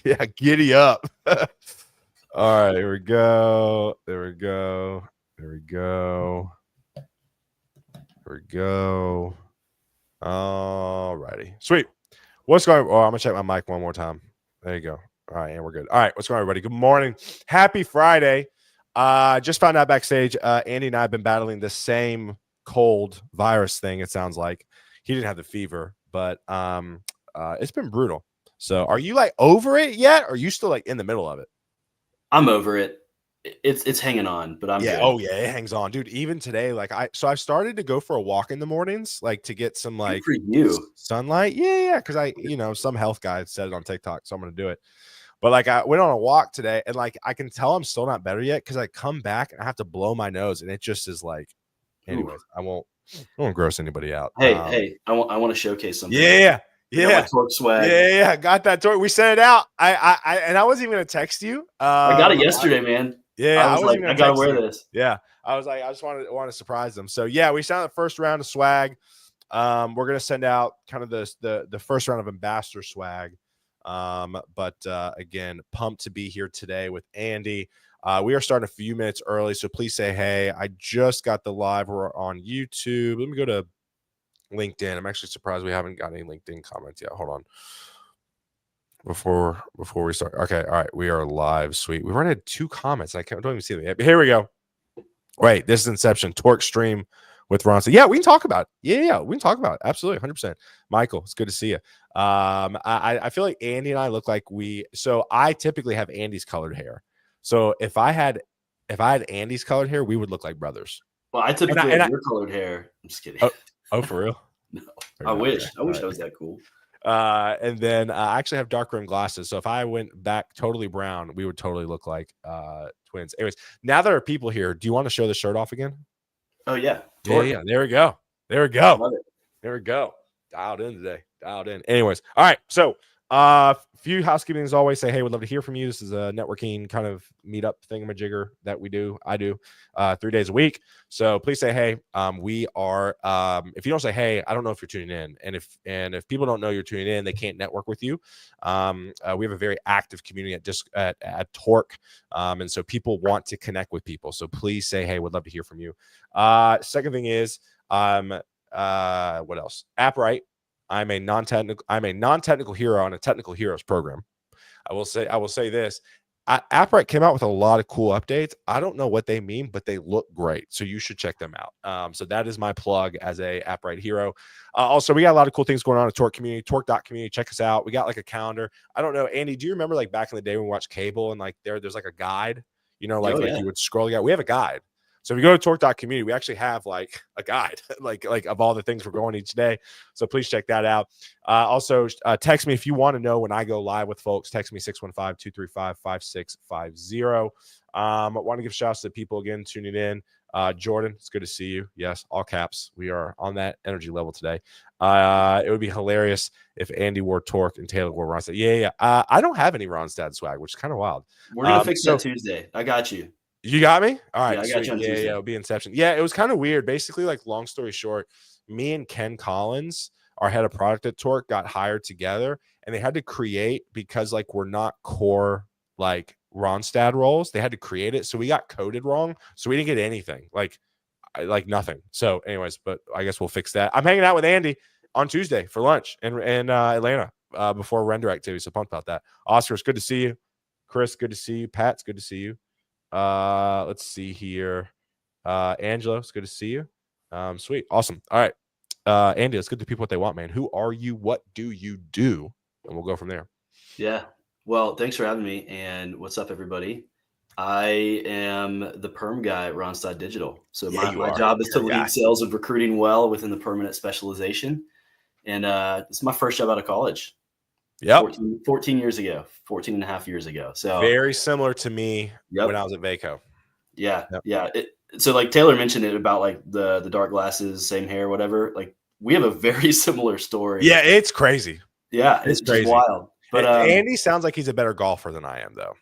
Yeah, giddy up. All right, here we go. There we go. There we go. There we go. All righty. Sweet. What's going on? Oh, I'm going to check my mic one more time. There you go. All right, and we're good. All right, what's going on, everybody? Good morning. Happy Friday. Just found out backstage, Andy and I have been battling the same cold virus thing, it sounds like. He didn't have the fever, but it's been brutal. So are you like over it yet? Or are you still like in the middle of it? I'm over it. It's hanging on, but I'm Yeah. good. Oh yeah, it hangs on, dude. Even today, like I've started to go for a walk in the mornings, like to get some Good like for you. sunlight. Yeah, because some health guy said it on TikTok, so I'm gonna do it. But like I went on a walk today, and like I can tell I'm still not better yet because I come back and I have to blow my nose, and it just is like. Anyways, Ooh. I won't gross anybody out. Hey, I want to showcase something. Yeah, I got my yeah. Torque swag. Yeah, got that toy. We sent it out. I wasn't even gonna text you. I got it yesterday, man. Yeah, I I was wasn't like, even I gonna gotta text wear you. this. Yeah, I was like, I just want to surprise them. So yeah, we sent out the first round of swag. We're gonna send out kind of the first round of ambassador swag. But again, pumped to be here today with Andy. We are starting a few minutes early, so please say hey. I just got the live. We're on YouTube. Let me go to LinkedIn. I'm actually surprised we haven't got any LinkedIn comments yet. Hold on. Before we start. Okay, all right. We are live. Sweet. We've already had 2 comments. I don't even see them yet. But here we go. Wait, this is Inception. Torque stream with Randstad. Yeah, we can talk about it. Yeah, we can talk about it. Absolutely, 100%. Michael, it's good to see you. I feel like Andy and I look like so I typically have Andy's colored hair. So if I had Andy's colored hair, we would look like brothers. Well, I typically have your colored hair. I'm just kidding. Oh, for real? No, I wish. I wish I was that cool. And then I actually have dark rim glasses. So if I went back totally brown, we would totally look like twins. Anyways, now there are people here. Do you want to show the shirt off again? Oh yeah. Yeah. There we go. There we go. Love it. There we go. Dialed in today. Dialed in. Anyways, all right. So few housekeeping as always. Say hey, would love to hear from you. This is a networking kind of meetup thingamajigger that we do. I do 3 days a week. So please say hey. We are if you don't say hey, I don't know if you're tuning in. And if people don't know you're tuning in, they can't network with you. We have a very active community at Torque. And so people want to connect with people. So please say hey, would love to hear from you. Second thing is what else? AppRight. I'm a non-technical hero on a technical heroes program. I will say this. AppRight came out with a lot of cool updates. I don't know what they mean, but they look great. So you should check them out. So that is my plug as a AppRight hero. Also, we got a lot of cool things going on in Torque community, torque.community. Check us out. We got like a calendar. I don't know, Andy, do you remember like back in the day when we watched cable and like there's like a guide, you would scroll. We have a guide. So if you go to torque.community, we actually have like a guide, like of all the things we're going each day. So please check that out. Also, text me if you want to know when I go live with folks. Text me 615-235-5650. I want to give shout outs to people again tuning in. Jordan, it's good to see you. Yes, all caps. We are on that energy level today. It would be hilarious if Andy wore Torque and Taylor wore Randstad. Yeah. I don't have any Randstad swag, which is kind of wild. We're gonna fix that Tuesday. I got you. You got me? All right. Yeah, I got you on Tuesday. It'll be Inception. Yeah, it was kind of weird. Basically, like long story short, me and Ken Collins, our head of product at Torque, got hired together, and they had to create, because like we're not core like Randstad roles, they had to create it. So we got coded wrong. So we didn't get anything, like nothing. So anyways, but I guess we'll fix that. I'm hanging out with Andy on Tuesday for lunch in Atlanta before render activity. So pumped about that. Oscar, it's good to see you. Chris, good to see you. Pat, it's good to see you. Let's see here. Angelo, it's good to see you. Sweet. Awesome. All right. Andy, let's get to people what they want, man. Who are you? What do you do? And we'll go from there. Yeah. Well, thanks for having me. And what's up, everybody? I am the perm guy at Randstad Digital. So my job is to lead sales and recruiting well within the permanent specialization. And it's my first job out of college. Yeah. 14 years ago, 14 and a half years ago. So very similar to me when I was at Vaco. Yeah. Yep. Yeah. So like Taylor mentioned it about like the dark glasses, same hair, whatever. Like we have a very similar story. Yeah. It's crazy. Yeah. It's crazy. Just wild. But Andy sounds like he's a better golfer than I am though.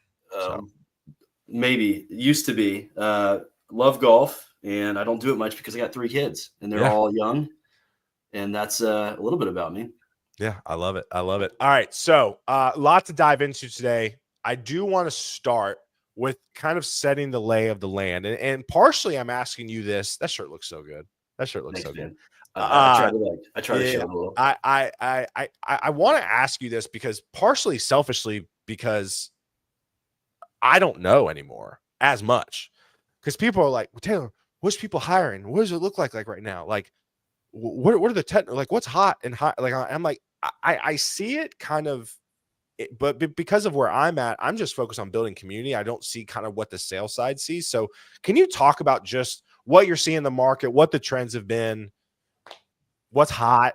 Maybe used to be, love golf, and I don't do it much because I got 3 kids and they're all young. And that's a little bit about me. Yeah, I love it. I love it. All right. So a lot to dive into today. I do want to start with kind of setting the lay of the land. And partially I'm asking you this. That shirt looks so good. That shirt looks Thanks, so good. man. I try to Yeah. show it a little. I want to ask you this because partially selfishly, because I don't know anymore as much. Because people are like, Taylor, what's people hiring? What does it look like right now? Like, what are the like what's hot and hot? Like, I'm like, I see it kind of, but because of where I'm at, I'm just focused on building community. I don't see kind of what the sales side sees. So can you talk about just what you're seeing in the market, what the trends have been, what's hot?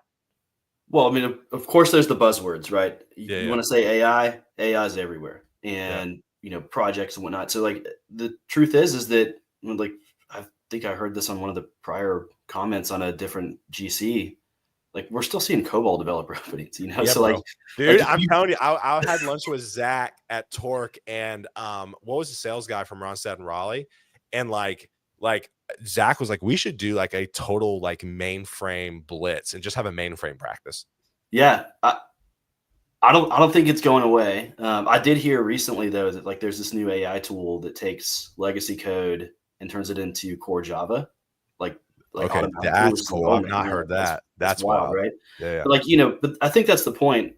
Well, I mean, of course, there's the buzzwords, right? You Yeah. want to say AI, AI is everywhere, Yeah. and projects and whatnot. So, like, the truth is that, like, I think I heard this on one of the prior comments on a different GC. Like, we're still seeing COBOL developer openings, Yeah, So, like, bro. Dude, I'm telling you, I had lunch with Zach at Torque, and what was the sales guy from Randstad in Raleigh? And like Zach was like, we should do like a total like mainframe blitz and just have a mainframe practice. yeah, I don't think it's going away. I did hear recently though that, like, there's this new AI tool that takes legacy code and turns it into core Java, like Okay, automatically, that's which is like, cool. oh I've man, not yeah, heard that's that. that's That's wild, wild. right? Yeah, But, like, but I think that's the point.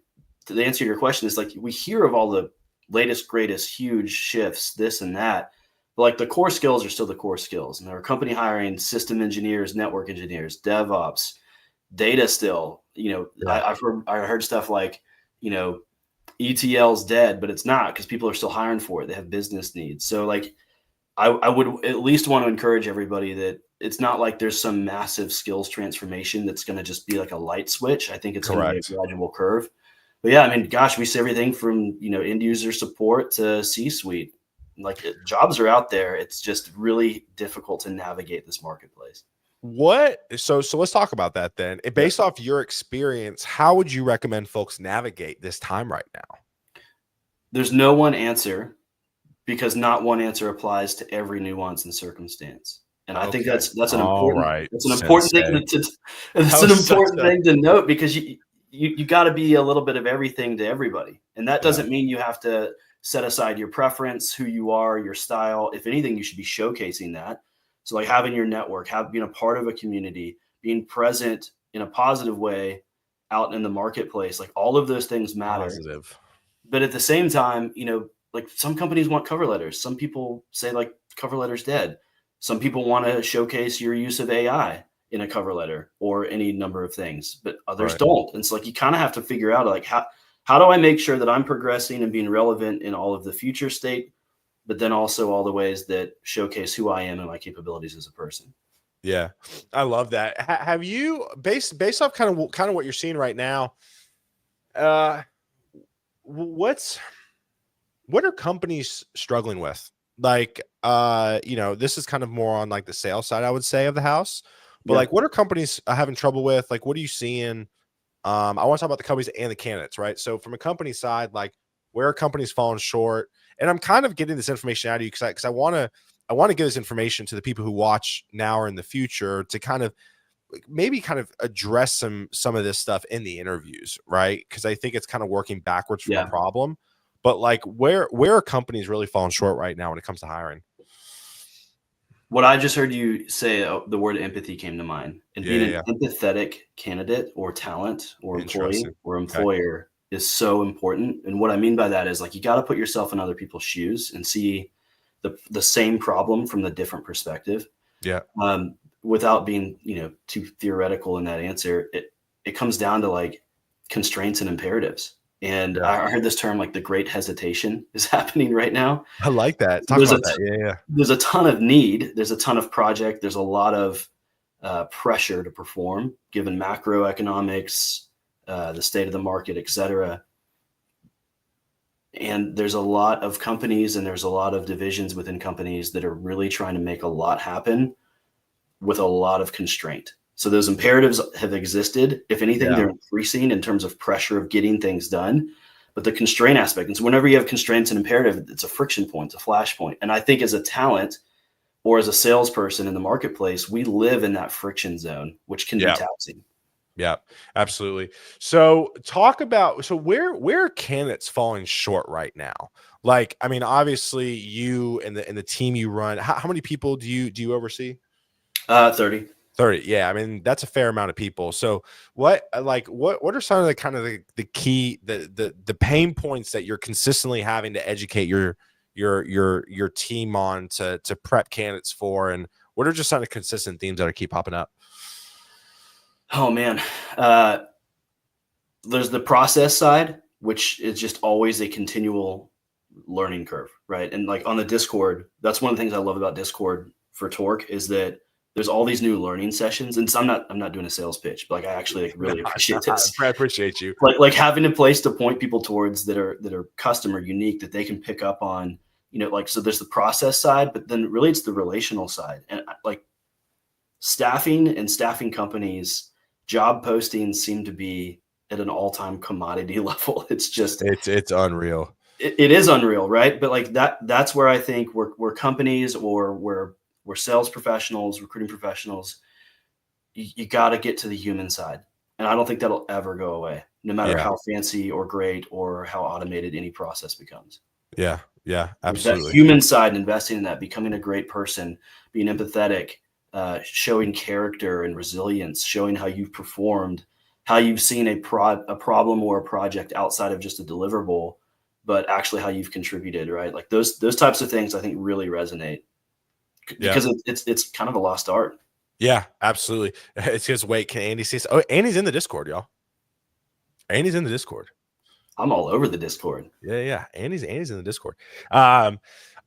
To answer your question, is like, we hear of all the latest, greatest, huge shifts, this and that, but, like, the core skills are still the core skills, and there are company hiring system engineers, network engineers, DevOps, data still. yeah. I heard stuff like, you know, ETL's dead, but it's not, because people are still hiring for it. They have business needs. So, like, I would at least want to encourage everybody that it's not like there's some massive skills transformation that's going to just be like a light switch. I think it's going to be a Correct. gradual curve. But yeah, I mean, gosh, we see everything from, end user support to C-suite. Like, jobs are out there. It's just really difficult to navigate this marketplace. So let's talk about that then. Based off your experience, how would you recommend folks navigate this time right now? There's no one answer, because not one answer applies to every nuance and circumstance. And I think Okay. that's an All important right. that's an important thing Sensei. it's That an was such important a thing to note, because you got to be a little bit of everything to everybody. And that yeah. doesn't mean you have to set aside your preference, who you are, your style. If anything, you should be showcasing that. So, like, having your network, being a part of a community, being present in a positive way out in the marketplace, like, all of those things matter. Positive. But at the same time, like, some companies want cover letters. Some people say, like, cover letter's dead. Some people want to showcase your use of AI in a cover letter or any number of things, but others Right. don't. And it's like, you kind of have to figure out, like, how do I make sure that I'm progressing and being relevant in all of the future state, but then also all the ways that showcase who I am and my capabilities as a person. Yeah. I love that. Have you based off kind of what you're seeing right now, uh what's what are companies struggling with? Like, this is kind of more on like the sales side, I would say, of the house. But Yeah. like, what are companies having trouble with? Like, what are you seeing? I want to talk about the companies and the candidates, right? So from a company side, like, where are companies falling short? And I'm kind of getting this information out of you because I want to give this information to the people who watch now or in the future to kind of maybe kind of address some of this stuff in the interviews, right? Because I think it's kind of working backwards from a Yeah. problem. But like, where are companies really falling short right now when it comes to hiring? What I just heard you say, the word empathy came to mind, and being Yeah. an empathetic candidate or talent or employee Interesting. or Okay. employer is so important. And what I mean by that is, like, you got to put yourself in other people's shoes and see the same problem from the different perspective. Yeah. Without being, too theoretical in that answer, it comes down to, like, constraints and imperatives. And Yeah. I heard this term, like, the great hesitation is happening right now. I like that. So Talk about that. Yeah. there's a ton of need. There's a ton of project. There's a lot of pressure to perform, given macroeconomics, the state of the market, et cetera. And there's a lot of companies and there's a lot of divisions within companies that are really trying to make a lot happen with a lot of constraint. So those imperatives have existed. If anything, Yeah. they're increasing in terms of pressure of getting things done. But the constraint aspect, and so whenever you have constraints and imperative, it's a friction point, it's a flashpoint. And I think as a talent or as a salesperson in the marketplace, we live in that friction zone, which can be Yeah. taxing. Yeah, absolutely. So talk about, so where are candidates falling short right now? Like, I mean, obviously you and the team you run, how many people do you oversee? 30. 30. Yeah. I mean, that's a fair amount of people. So what are some of the kind of the key, the pain points that you're consistently having to educate your team on to prep candidates for, and what are just some of the consistent themes that are keep popping up? Oh man. There's the process side, which is just always a continual learning curve, right? And like on the Discord, that's one of the things I love about Discord for Torque is that there's all these new learning sessions. And so I'm not doing a sales pitch, but like I actually like really appreciate this. I appreciate you. Like having a place to point people towards that are customer unique that they can pick up on, like, so there's the process side, but then really it's the relational side. And like staffing and staffing companies, job postings seem to be at an all-time commodity level. It's just it's unreal. It is unreal, right? But like that's where I think we're companies or we're sales professionals, recruiting professionals, you got to get to the human side. And I don't think that'll ever go away, no matter how fancy or great or how automated any process becomes. Yeah, absolutely. That human side, investing in that, becoming a great person, being empathetic, showing character and resilience, showing how you've performed, how you've seen a problem or a project outside of just a deliverable, but actually how you've contributed, right? Like those types of things I think really resonate because it's kind of a lost art. Yeah, absolutely. It's just, wait, can Andy see? Oh, Andy's in the Discord, y'all. Andy's in the Discord. I'm all over the Discord. Yeah. Andy's in the Discord. I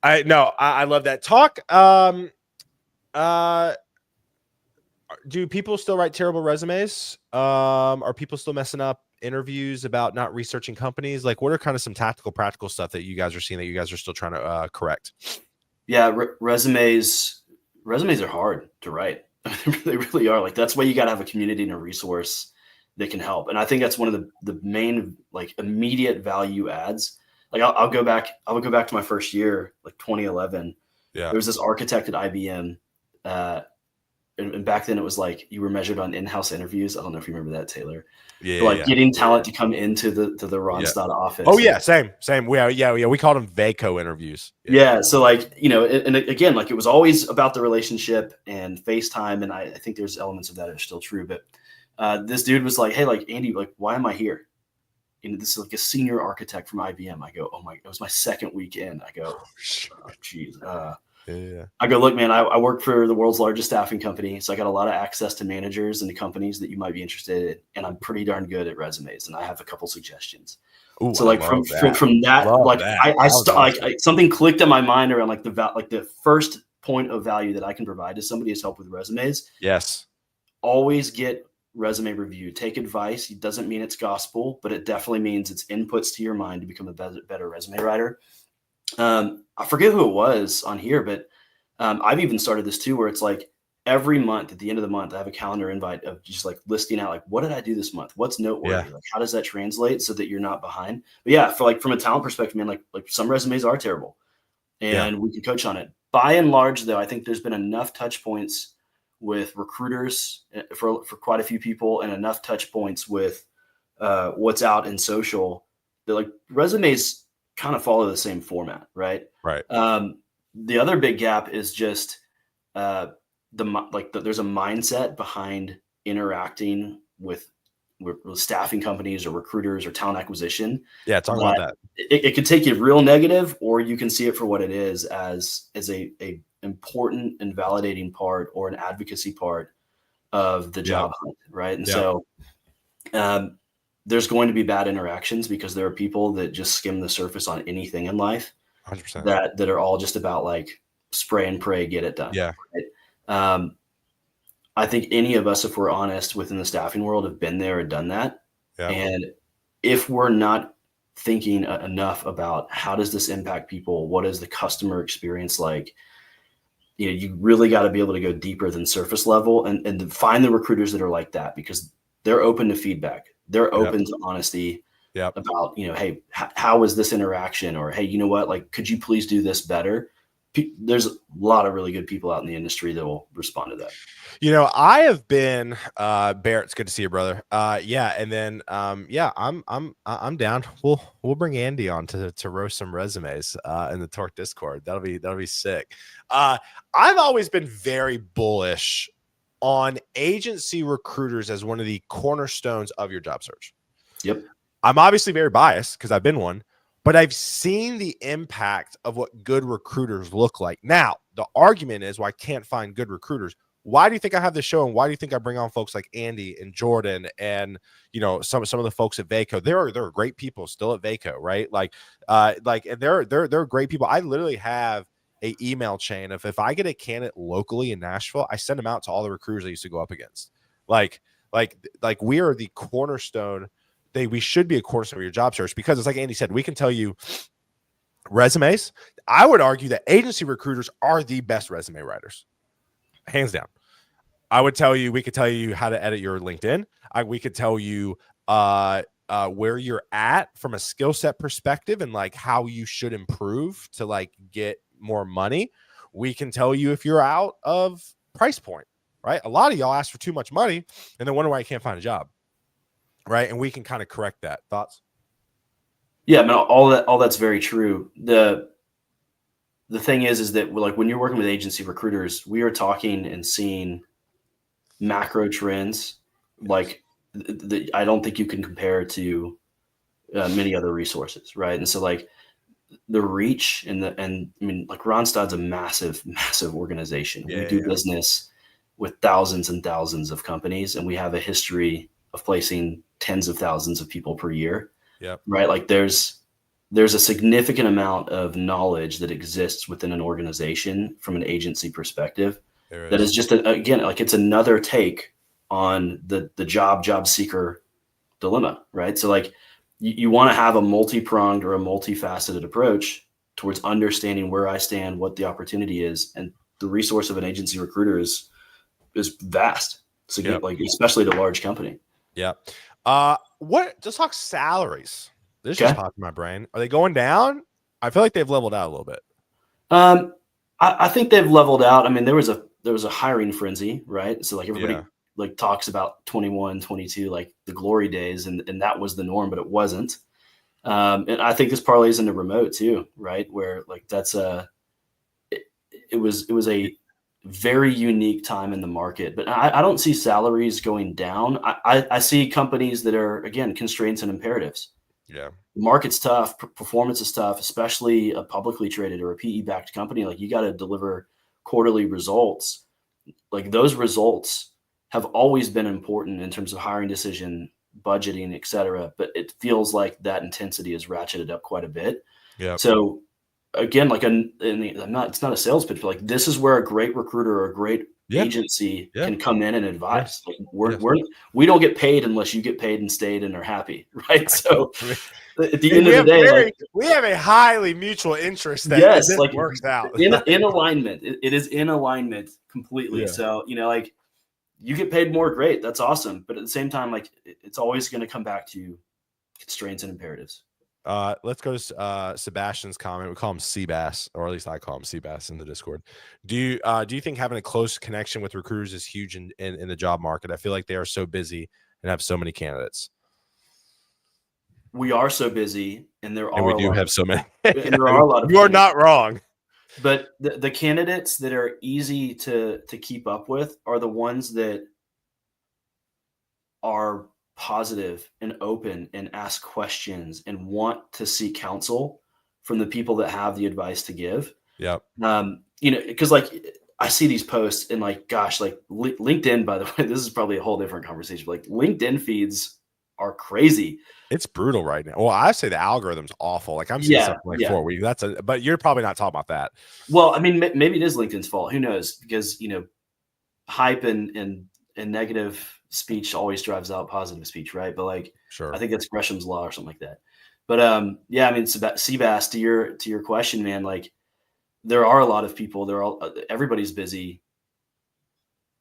love that talk. Do people still write terrible resumes? Are people still messing up interviews about not researching companies? Like, what are kind of some tactical, practical stuff that you guys are seeing that you guys are still trying to correct? Yeah, resumes are hard to write. They really are. Like that's why you got to have a community and a resource that can help. And I think that's one of the main like immediate value adds. Like I would go back to my first year, like 2011. Yeah, there was this architect at IBM. And back then it was like you were measured on in-house interviews. I don't know if you remember that, Taylor. Yeah, but getting talent to come into the Randstad office. Oh yeah, same. We called them VACO interviews. Yeah. So like, and again, like it was always about the relationship and FaceTime. And I think there's elements of that are still true. But this dude was like, hey, like Andy, like, why am I here? This is like a senior architect from IBM. I go, it was my second week in. I go, oh, geez. I go, look, man, I work for the world's largest staffing company. So I got a lot of access to managers and the companies that you might be interested in. And I'm pretty darn good at resumes. And I have a couple suggestions. Ooh, so like from that, like I something clicked in my mind around like the first point of value that I can provide to somebody is help with resumes. Yes. Always get resume review. Take advice. It doesn't mean it's gospel, but it definitely means it's inputs to your mind to become a better resume writer. I forget who it was on here, but I've even started this too, where it's like every month at the end of the month, I have a calendar invite of just like listing out, like, what did I do this month? What's noteworthy? Yeah. Like, how does that translate so that you're not behind? But yeah, from a talent perspective, man, like some resumes are terrible and we can coach on it. By and large though, I think there's been enough touch points with recruiters for quite a few people and enough touch points with what's out in social that like resumes kind of follow the same format, right? Right. The other big gap is just there's a mindset behind interacting with staffing companies or recruiters or talent acquisition. Yeah, talk about that. It could take you real negative, or you can see it for what it is, as a important and validating part or an advocacy part of the job hunt, right? And so there's going to be bad interactions because there are people that just skim the surface on anything in life 100%. that are all just about like spray and pray, get it done. Yeah. Right? I think any of us, if we're honest within the staffing world, have been there and done that. Yeah. And if we're not thinking enough about how does this impact people, what is the customer experience like, you really got to be able to go deeper than surface level and find the recruiters that are like that, because they're open to feedback. They're open to honesty about, hey, how was this interaction? Or, hey, you know what, like, could you please do this better? there's a lot of really good people out in the industry that will respond to that. I have been Barrett, it's good to see you, brother. Yeah, and then I'm down. We'll bring Andy on to roast some resumes in the Torque Discord. That'll be sick. I've always been very bullish on agency recruiters as one of the cornerstones of your job search. Yep. I'm obviously very biased because I've been one, but I've seen the impact of what good recruiters look like. Now, the argument is, well, I can't find good recruiters. Why do you think I have this show, and why do you think I bring on folks like Andy and Jordan and some of the folks at Vaco? There are great people still at Vaco, right? And they're great people. I literally have a email chain of, if I get a candidate locally in Nashville, I send them out to all the recruiters I used to go up against. Like we are the cornerstone. We should be a cornerstone of your job search, because it's like Andy said, we can tell you resumes. I would argue that agency recruiters are the best resume writers, hands down. We could tell you how to edit your LinkedIn. We could tell you where you're at from a skill set perspective and like how you should improve to like get more money. We can tell you if you're out of price point, right? A lot of y'all ask for too much money and then wonder why you can't find a job, right? And we can kind of correct that. Thoughts? Yeah, I mean, all that's very true. The thing is that, like, when you're working with agency recruiters, we are talking and seeing macro trends like I don't think you can compare to many other resources, right? And so like the reach and I mean, like Randstad's a massive organization. We do business with thousands and thousands of companies, and we have a history of placing tens of thousands of people per year. Yeah. Right. Like there's a significant amount of knowledge that exists within an organization from an agency perspective. That is just again, like it's another take on the job seeker dilemma, right? So like you want to have a multi-pronged or a multifaceted approach towards understanding where I stand, what the opportunity is, and the resource of an agency recruiter is vast. So like especially at a large company. Yeah. Just talk salaries. This just popped in my brain. Are they going down? I feel like they've leveled out a little bit. I think they've leveled out. I mean, there was a hiring frenzy, right? So like everybody like talks about 21, 22, like the glory days, and that was the norm, but it wasn't. And I think this parlays into remote too, right? Where like it was a very unique time in the market, but I don't see salaries going down. I see companies that are, again, constraints and imperatives. Yeah. The market's tough. Performance is tough, especially a publicly traded or a PE backed company. Like you got to deliver quarterly results. Like those results have always been important in terms of hiring decision, budgeting, et cetera. But it feels like that intensity is ratcheted up quite a bit. Yeah. So again, like it's not a sales pitch, but like this is where a great recruiter or a great agency can come in and advise. Like we don't get paid unless you get paid and stayed and are happy, right? So at the end of the day, we have a highly mutual interest that like works out in alignment. It is in alignment completely. Yeah. So like you get paid more, great, that's awesome. But at the same time, like it's always going to come back to constraints and imperatives. Let's go to Sebastian's comment. We call him Seabass, or at least I call him Seabass in the Discord. Do you think having a close connection with recruiters is huge in the job market? I feel like they are so busy and have so many candidates. We are so busy, and we do have so many. And there are a lot of. You are not wrong. But the candidates that are easy to keep up with are the ones that are positive and open and ask questions and want to seek counsel from the people that have the advice to give. Yeah. Because like I see these posts and like, gosh, like LinkedIn, by the way, this is probably a whole different conversation. Like LinkedIn feeds are crazy. It's brutal right now. Well, I say the algorithm's awful. Like I'm seeing something like 4 weeks. But you're probably not talking about that. Well, I mean, maybe it is LinkedIn's fault. Who knows? Because, hype and negative speech always drives out positive speech, right? But like, sure, I think that's Gresham's law or something like that. But I mean, Seabass, to your question, man, like there are a lot of people. Everybody's busy.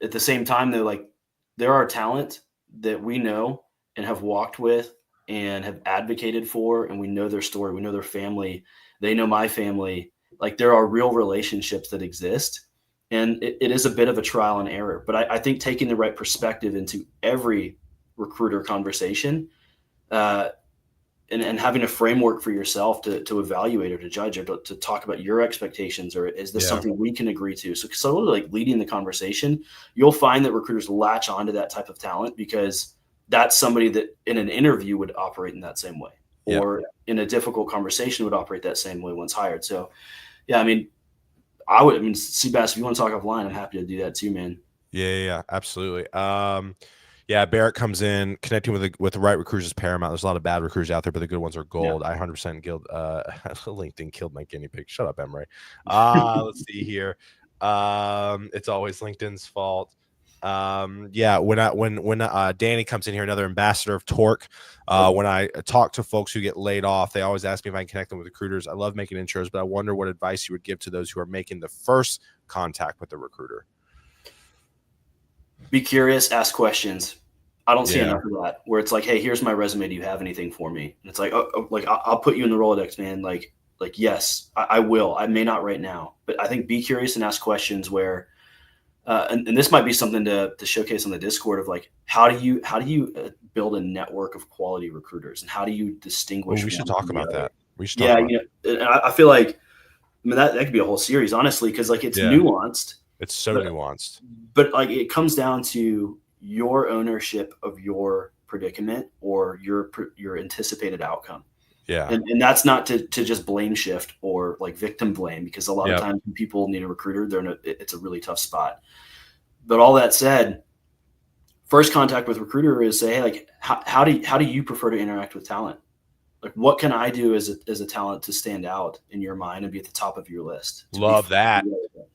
At the same time, though, like there are talent that we know and have walked with and have advocated for, and we know their story, we know their family, they know my family, Like there are real relationships that exist, and it is a bit of a trial and error. But I think taking the right perspective into every recruiter conversation, and having a framework for yourself to evaluate or to judge or to talk about your expectations, or is this something we can agree to? So like leading the conversation, you'll find that recruiters latch onto that type of talent because that's somebody that in an interview would operate in that same way, or in a difficult conversation would operate that same way once hired. So yeah, I mean, Seabass, if you want to talk offline, I'm happy to do that too, man. Yeah, absolutely. Yeah, Barrett comes in, connecting with the right recruiters is paramount. There's a lot of bad recruiters out there, but the good ones are gold. I 100% guild. LinkedIn killed my guinea pig. Shut up, Emery. Let's see here. It's always LinkedIn's fault. Yeah, when Danny comes in here, another ambassador of Torque. When I talk to folks who get laid off, they always ask me if I can connect them with recruiters. I love making intros, but I wonder what advice you would give to those who are making the first contact with the recruiter. Be curious, ask questions. I don't see enough of that where it's like, hey, here's my resume. Do you have anything for me? And it's like, like I'll put you in the Rolodex, man. Like, yes, I will. I may not right now, but I think be curious and ask questions where, and this might be something to showcase on the Discord of like, how do you build a network of quality recruiters, and how do you distinguish? We should talk about that. We should. Yeah, I feel like, I mean, that could be a whole series, honestly, because like it's nuanced. It's so nuanced. But like it comes down to your ownership of your predicament or your anticipated outcome. Yeah. And that's not to just blame shift or like victim blame, because a lot of times when people need a recruiter, it's a really tough spot. But all that said, first contact with recruiter is say, hey, like how do you prefer to interact with talent? Like, what can I do as a talent to stand out in your mind and be at the top of your list? Love that.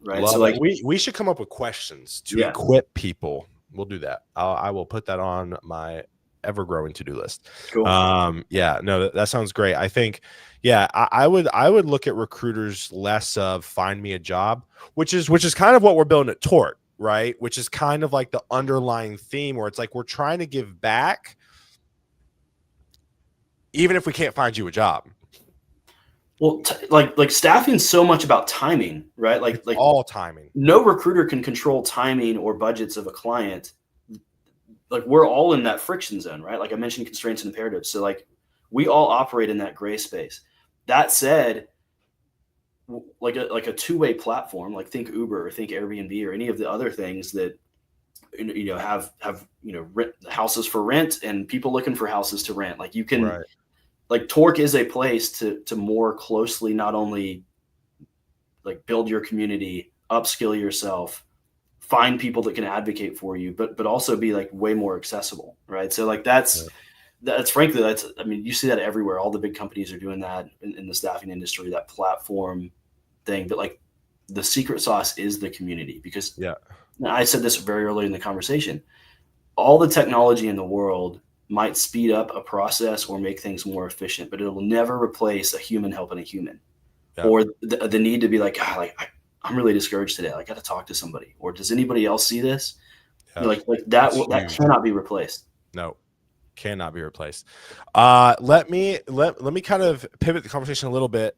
Right. Love so like we should come up with questions to equip people. We'll do that. I will put that on my ever-growing to-do list. Cool. Yeah, no, that sounds great. I think, I would look at recruiters less of find me a job, which is kind of what we're building at Torque, right? Which is kind of like the underlying theme where it's like we're trying to give back even if we can't find you a job. Well, like staffing is so much about timing, right? Like all timing. No recruiter can control timing or budgets of a client. Like we're all in that friction zone, right? Like I mentioned, constraints and imperatives. So like we all operate in that gray space. That said, like a two-way platform, like think Uber or think Airbnb or any of the other things that have rent houses for rent and people looking for houses to rent. Like you can. Like Torque is a place to more closely not only like build your community, upskill yourself, find people that can advocate for you, but also be like way more accessible, right? So like that's frankly, I mean, you see that everywhere. All the big companies are doing that in the staffing industry, that platform thing. But like the secret sauce is the community, because I said this very early in the conversation. All the technology in the world might speed up a process or make things more efficient, but it will never replace a human helping a human, or the need to be like, I'm really discouraged today. I got to talk to somebody. Or does anybody else see this? Like that cannot be replaced. No, cannot be replaced. Let me kind of pivot the conversation a little bit.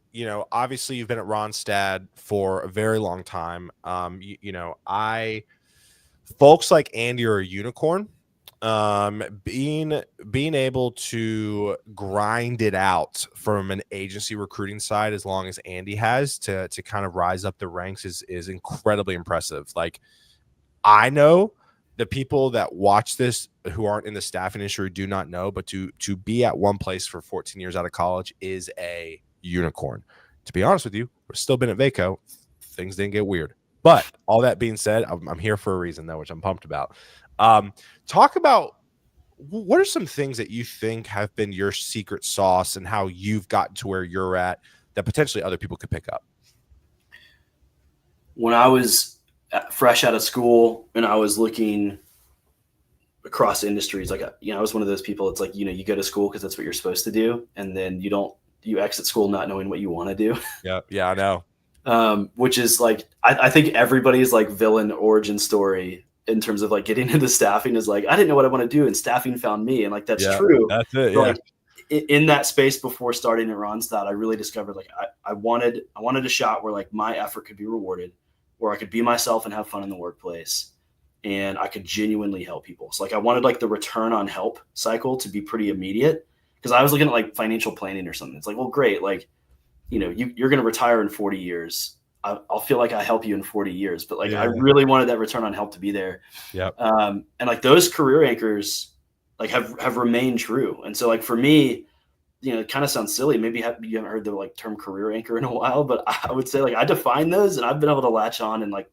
Obviously you've been at Randstad for a very long time. Folks like Andy are a unicorn. Being able to grind it out from an agency recruiting side as long as Andy has to kind of rise up the ranks is incredibly impressive. Like, I know the people that watch this who aren't in the staffing industry do not know, but to be at one place for 14 years out of college is a unicorn. To be honest with you, we've still been at Vaco. Things didn't get weird. But all that being said, I'm here for a reason, though, which I'm pumped about. Talk about what are some things that you think have been your secret sauce and how you've gotten to where you're at that potentially other people could pick up. When I was fresh out of school and I was looking across industries, like, I was one of those people. It's like, you go to school because that's what you're supposed to do. And then you exit school not knowing what you want to do. Yeah, I know. Which is like, I think everybody's like villain origin story in terms of like getting into staffing is like, I didn't know what I want to do and staffing found me. And like, that's true. That's it. But like, in that space before starting at Randstad, I really discovered like I wanted a shot where like my effort could be rewarded, where I could be myself and have fun in the workplace, and I could genuinely help people. So like I wanted like the return on help cycle to be pretty immediate, because I was looking at like financial planning or something. It's like, well, great, like, you know, you're going to retire in 40 years. I'll feel like I help you in 40 years, but like I really wanted that return on help to be there. Yep. And like those career anchors like have remained true. And so like for me, you know, it kind of sounds silly. Maybe you haven't heard the like term career anchor in a while, but I would say like I define those, and I've been able to latch on and like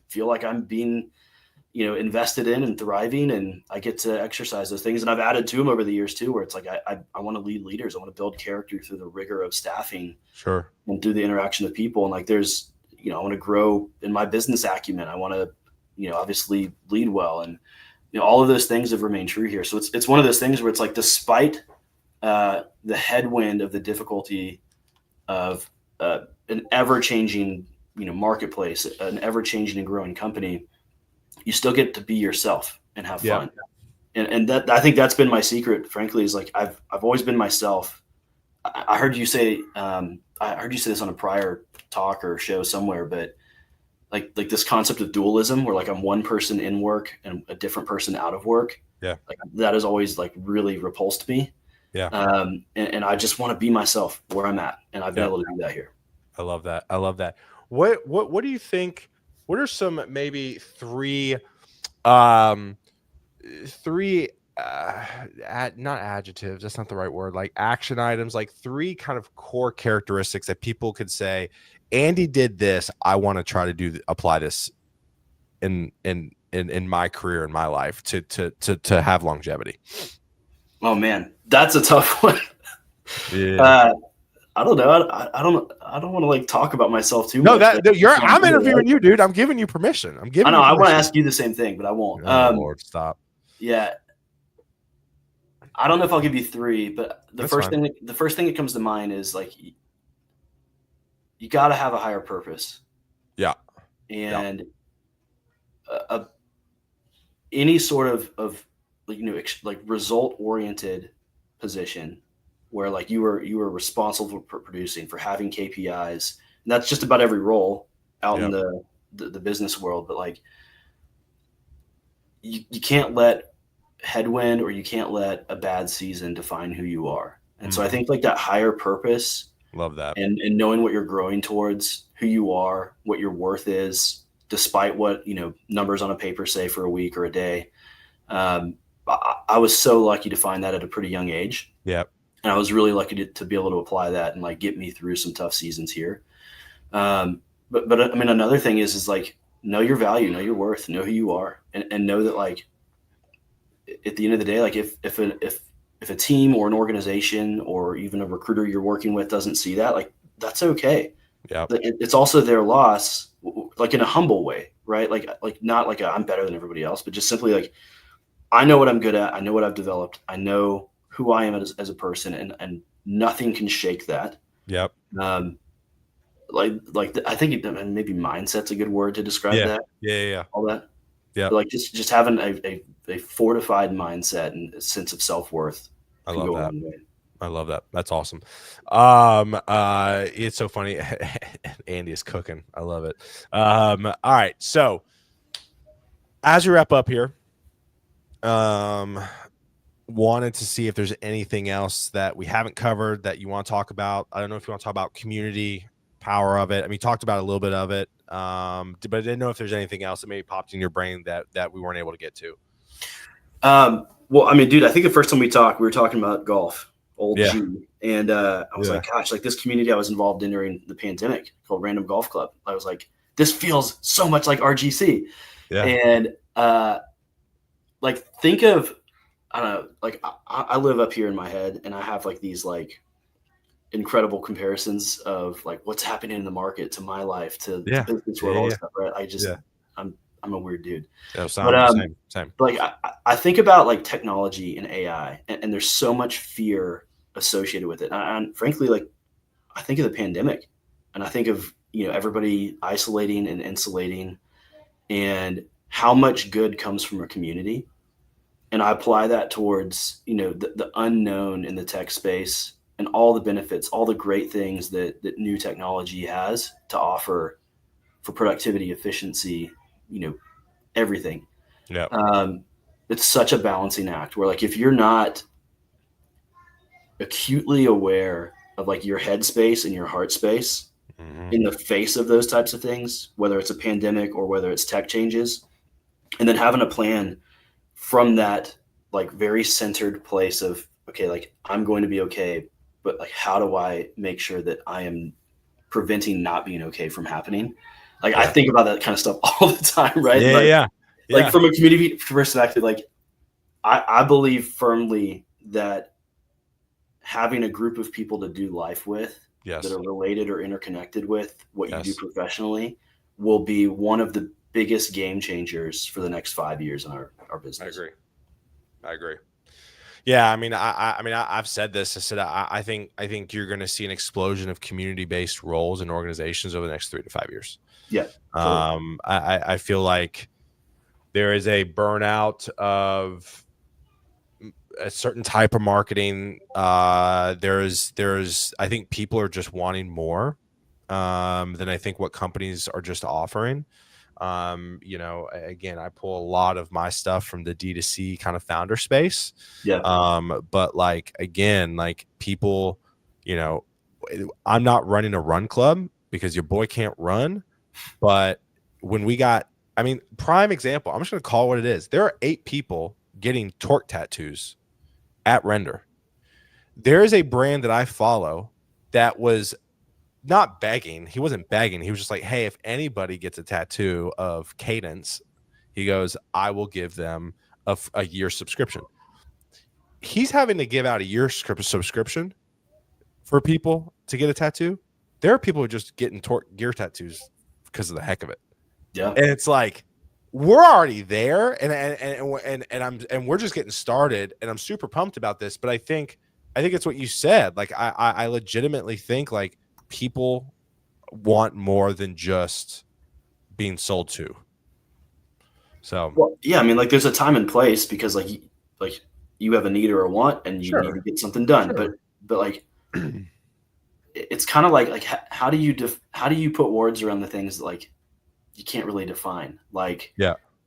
feel like I'm being, you know, invested in and thriving, and I get to exercise those things. And I've added to them over the years too, where it's like I want to lead leaders. I want to build character through the rigor of staffing, sure, and through the interaction with people. And like there's, you know, I want to grow in my business acumen. I want to, you know, obviously lead well, and you know, all of those things have remained true here. So it's one of those things where it's like, despite the headwind of the difficulty of an ever-changing, you know, marketplace, an ever-changing and growing company, you still get to be yourself and have fun. And that, I think that's been my secret, frankly, is like I've always been myself. I heard you say this on a prior talk or show somewhere, but like this concept of dualism, where like I'm one person in work and a different person out of work. Yeah. Like that has always like really repulsed me. Yeah. And I just want to be myself where I'm at. And I've been able to do that here. I love that. I love that. What do you think? What are some maybe three not adjectives, that's not the right word, like action items, like three kind of core characteristics that people could say, Andy did this, I want to try to apply this in my career, in my life, to have longevity? Oh man, that's a tough one. Yeah. I don't know. I don't want to like talk about myself too much. I'm interviewing you, dude. I'm giving you permission. I know. I want to ask you the same thing, but I won't. Oh, Lord, stop. Yeah. I don't know if I'll give you three, but the first thing that comes to mind is like, you got to have a higher purpose. Yeah. And any sort of you know, like result oriented position where like you were responsible for producing, for having KPIs, and that's just about every role out in the business world. But like you can't let headwind, or you can't let a bad season define who you are. And so I think like that higher purpose, love that, and knowing what you're growing towards, who you are, what your worth is, despite what, you know, numbers on a paper say for a week or a day. I was so lucky to find that at a pretty young age. Yeah. And I was really lucky to be able to apply that and like get me through some tough seasons here. But I mean, another thing is like, know your value, know your worth, know who you are, and know that like at the end of the day, like if a team or an organization or even a recruiter you're working with doesn't see that, like that's okay. Yeah. It's also their loss, like in a humble way, right? Like not like I'm better than everybody else, but just simply like, I know what I'm good at. I know what I've developed. I know who I am as a person, and nothing can shake that. Yep. I think maybe mindset's a good word to describe that. Yeah. All that. Yeah. Like just having a fortified mindset and a sense of self-worth. I love that. I love that. That's awesome. It's so funny. Andy is cooking. I love it. All right. So as we wrap up here, wanted to see if there's anything else that we haven't covered that you want to talk about. I don't know if you want to talk about community power of it. I mean, you talked about a little bit of it, but I didn't know if there's anything else that maybe popped in your brain that we weren't able to get to. Well, I mean, dude, I think the first time we talked, we were talking about golf, G. And I was like, gosh, like this community I was involved in during the pandemic called Random Golf Club. I was like, this feels so much like RGC. Yeah. And like, think of, I don't know, like I live up here in my head, and I have like these like incredible comparisons of like what's happening in the market to my life, to the business world, all this stuff, right? I just, I'm a weird dude. Yeah, same. But like I think about like technology and AI, and there's so much fear associated with it. And frankly, like I think of the pandemic, and I think of, you know, everybody isolating and insulating, and how much good comes from a community. and I apply that towards, the unknown in the tech space and all the benefits, all the great things that new technology has to offer for productivity, efficiency, everything. Yeah. It's such a balancing act where, like, if you're not acutely aware of like your headspace and your heart space in the face of those types of things, whether it's a pandemic or whether it's tech changes, and then having a plan from that like very centered place of, okay, like I'm going to be okay, but like how do I make sure that I am preventing not being okay from happening? Like I think about that kind of stuff all the time, right? Like from a community perspective, like I believe firmly that having a group of people to do life with that are related or interconnected with what you do professionally will be one of the biggest game changers for the next 5 years in our business. I agree. Yeah, I mean, I've said this. I said I think you're going to see an explosion of community-based roles in organizations over the next 3 to 5 years. Yeah. Totally. I feel like there is a burnout of a certain type of marketing. There's I think people are just wanting more than I think what companies are just offering. Again, I pull a lot of my stuff from the D2C kind of founder space. Yeah. But like, again, like people, I'm not running a run club because your boy can't run. But when prime example, I'm just going to call it what it is. There are 8 people getting torque tattoos at Render. There is a brand that I follow that was not begging. He wasn't begging. He was just like, hey, if anybody gets a tattoo of Cadence, he goes, I will give them a year subscription. He's having to give out a year subscription for people to get a tattoo. There are people who are just getting gear tattoos because of the heck of it. Yeah. And it's like, we're already there, and we're just getting started, and I'm super pumped about this. But I think it's what you said. Like I legitimately think like people want more than just being sold to. So well, yeah, I mean, like there's a time and place because like you have a need or a want and you need to get something done. Sure. But like it's kind of like how do you put words around the things that like you can't really define, like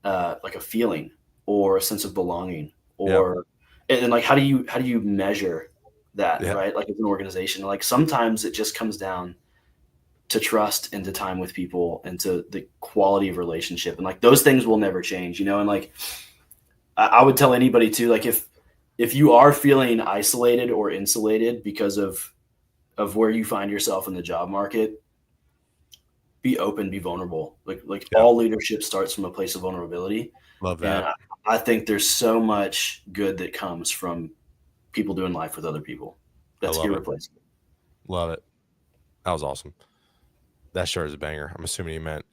like a feeling or a sense of belonging or and like how do you measure that, right? Like as an organization, like sometimes it just comes down to trust and to time with people and to the quality of relationship, and like those things will never change, and like I would tell anybody too, like if you are feeling isolated or insulated because of where you find yourself in the job market, be open, be vulnerable. Like all leadership starts from a place of vulnerability. Love that. And I think there's so much good that comes from people doing life with other people. That's irreplaceable. Love it. That was awesome. That sure is a banger. I'm assuming you meant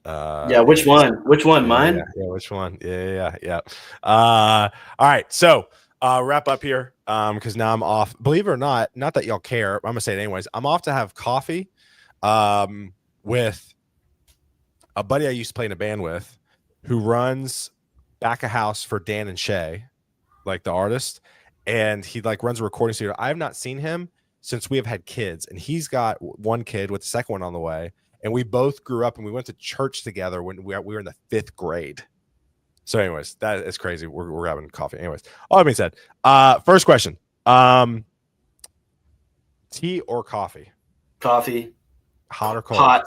which one? Which one? Mine? Yeah, which one? Yeah. All right. So wrap up here. Because now I'm off. Believe it or not that y'all care, I'm gonna say it anyways. I'm off to have coffee with a buddy I used to play in a band with who runs back of house for Dan and Shay, like the artist. And he like runs a recording studio. I have not seen him since we have had kids, and he's got one kid with the second one on the way. And we both grew up and we went to church together when we were in the 5th grade. So anyways, that is crazy. We're having coffee. Anyways, all that being said, first question, tea or coffee? Coffee. Hot or cold? Hot.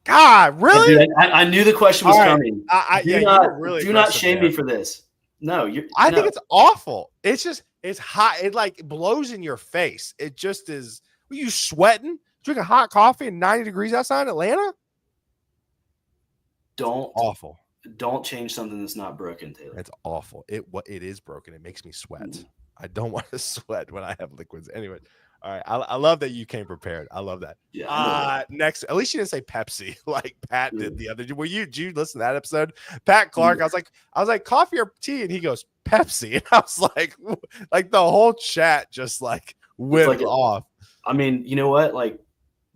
God, really? Dude, I knew the question was coming. Do not shame me for this. No, I think it's awful. It's just, it's hot. It like blows in your face. It just is. Are you sweating? Drinking hot coffee and 90 degrees outside in Atlanta? Awful. Don't change something that's not broken, Taylor. It's awful. It is broken. It makes me sweat. I don't want to sweat when I have liquids. Anyway, all right. I love that you came prepared. I love that. Yeah. Next, at least you didn't say Pepsi like Pat did the other day. Did you listen to that episode? Pat Clark. I was like coffee or tea, and he goes Pepsi, and I was like the whole chat just like went off. I mean, you know what? Like,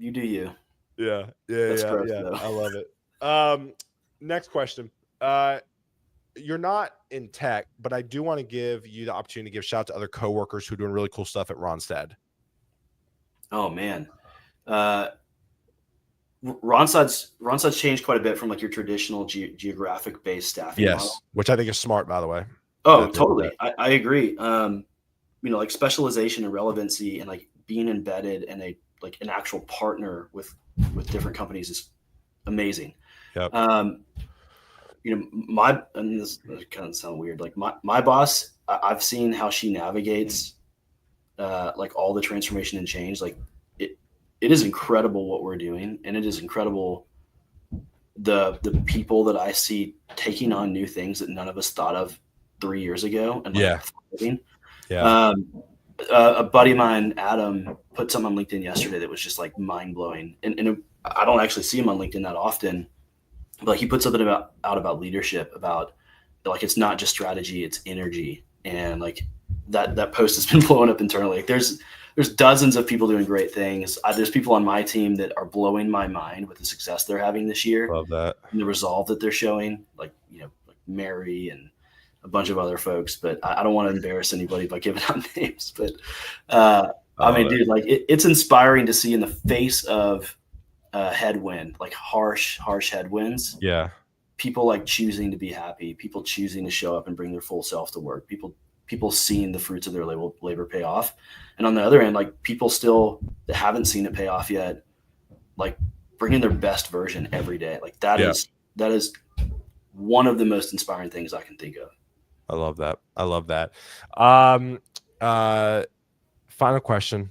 you do you. Yeah. I love it. Next question. you're not in tech, but I do want to give you the opportunity to give shout out to other coworkers who are doing really cool stuff at Randstad. Oh man. Randstad's changed quite a bit from like your traditional geographic based staffing model. Which I think is smart, by the way. Oh, totally. I agree. Like specialization and relevancy and like being embedded in an actual partner with different companies is amazing. Yep. And this kind of sound weird. Like my boss, I've seen how she navigates like all the transformation and change. Like it is incredible what we're doing, and it is incredible the people that I see taking on new things that none of us thought of 3 years ago. And a buddy of mine, Adam, put something on LinkedIn yesterday that was just like mind blowing. And I don't actually see him on LinkedIn that often, but he put something about leadership, about like, it's not just strategy, it's energy. And like that post has been blowing up internally. Like, there's dozens of people doing great things. There's people on my team that are blowing my mind with the success they're having this year. Love that. And the resolve that they're showing, like Mary and a bunch of other folks, but I don't want to embarrass anybody by giving out names. But dude, like it's inspiring to see in the face of headwind, like harsh headwinds. Yeah. People like choosing to be happy, people choosing to show up and bring their full self to work, people seeing the fruits of their labor pay off. And on the other end, like people still that haven't seen it pay off yet, like bringing their best version every day. Like that is one of the most inspiring things I can think of. I love that. Final question.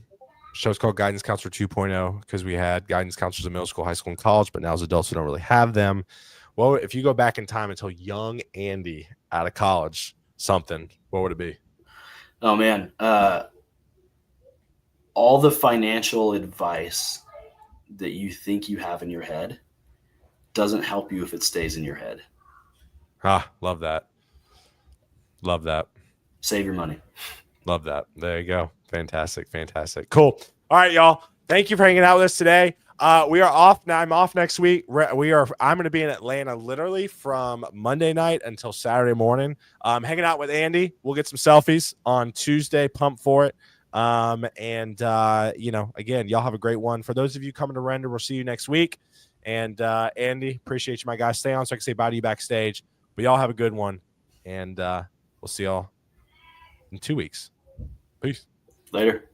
Show's called Guidance Counselor 2.0 because we had guidance counselors in middle school, high school, and college, but now as adults, we don't really have them. Well, if you go back in time and tell young Andy out of college something, what would it be? Oh man. All the financial advice that you think you have in your head doesn't help you if it stays in your head. Love that. Love that. Save your money. Love that. There you go. Fantastic. Cool. All right, y'all. Thank you for hanging out with us today. We are off now. I'm off next week. I'm going to be in Atlanta literally from Monday night until Saturday morning. Hanging out with Andy. We'll get some selfies on Tuesday. Pump for it. Again, y'all have a great one. For those of you coming to Render, we'll see you next week. And Andy, appreciate you, my guy. Stay on so I can say bye to you backstage. But y'all have a good one. And we'll see y'all in 2 weeks. Peace. Later.